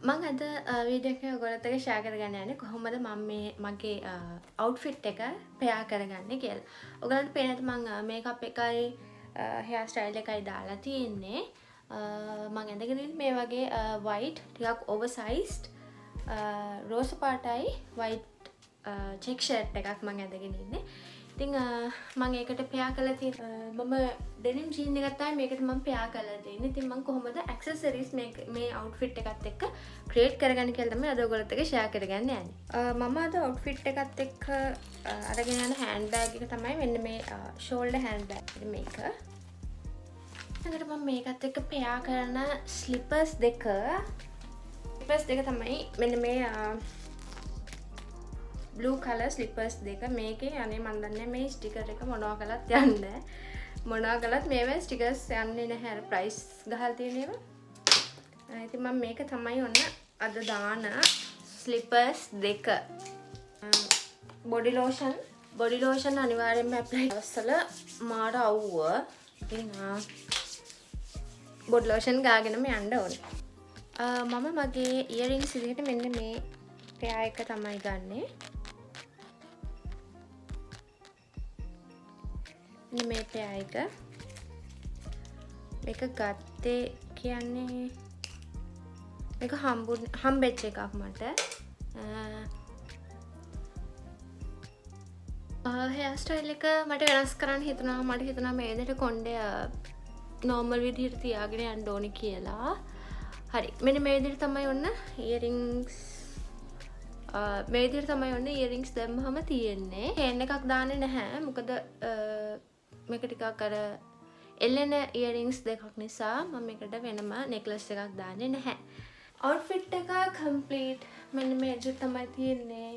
මං අද වීඩියෝ එකේ ඔයගොල්ලොත් එක්ක ෂෙයා කරගන්න යන්නේ කොහොමද මම මේ මගේ අවුට්ෆිට් එක පෙයා කරගන්නේ කියලා. ඔයගලන්ට පේනද මං මේකප් එකයි හෙයාර් ස්ටයිල් එකයි දාලා තියෙන්නේ. මං ඇඳගෙන ඉන්නේ මේ වගේ වයිට් ටිකක් ඕවර්සයිස්ඩ් රෝස පාටයි වයිට් චෙක් ෂර්ට් එකක් මං ඇඳගෙන ඉන්නේ. ඉතින් මම ඒකට පෙයා කරලා තියෙන මම ඩෙනිම් ජීන් එකක් තමයි මේකට මම පෙයා කරලා දෙන්නේ. ඉතින් මම කොහොමද ඇක්සසරිස් මේ අවුට්ෆිට් එකත් එක්ක ක්‍රියේට් කරගන්නේ කියලා තමයි අද ඔයගොල්ලොත් එක්ක ෂෙයා කරගන්න යන්නේ. මම අද අවුට්ෆිට් එකත් එක්ක අරගෙන යන හෑන්ඩ් බෑග් එක තමයි මෙන්න මේ ෂෝල්ඩර් හෑන්ඩ් බෑග් මේක. ඊළඟට මම මේකත් එක්ක පෙයා කරන ස්ලිපර්ස් දෙක තමයි මෙන්න මේ blue color slippers දෙක. මේකේ අනේ මන් දන්නේ මේ ස්ටිකර් එක මොනවා කළත් යන්නේ නැහැ. මොනවා කළත් මේවේ ස්ටිකර්ස් යන්නේ නැහැ. අර ප්‍රයිස් ගහලා තියෙන ඒවා. ඉතින් මම මේක තමයි ඔන්න අද දාන ස්ලිපර්ස් දෙක. බොඩි ලෝෂන් අනිවාර්යෙන්ම ඇප්ලයි කරලා මාර අවුව. ඉතින් බොඩි ලෝෂන් ගාගෙනම යන්න ඕනේ. මම මගේ ඉයරින්ග්ස් විදිහට මෙන්න මේ පෙයා එක තමයි ගන්නෙ. මේ පෙයා එක මේක ගත්තේ කියන්නේ මේක හම්බෙච්ච එකක් මට. හෙයාර් ස්ටයිල් එක මට වෙනස් කරන්න හිතුණා. මට හිතුණා මේ විදිහට කොණ්ඩය නෝමල් විදිහට තියාගෙන යන්න ඕනේ කියලා. හරි මෙන්න මේ විදිහට තමයි ඔන්න ඉයරින්ග්ස් මේ විදිහට තමයි ඔන්න ඉයරින්ග්ස් දැම්මම තියෙන්නේ. චේන් එකක් දාන්නේ නැහැ. මොකද මේක ටිකක් අර එල්ලෙන ඉයරින්ග්ස් දෙකක් නිසා මම මේකට වෙනම නෙක්ලස් එකක් දාන්නේ නැහැ. අවුට්ෆිට් එක කම්ප්ලීට්. මෙන්න මේ විදිහට තමයි තියෙන්නේ.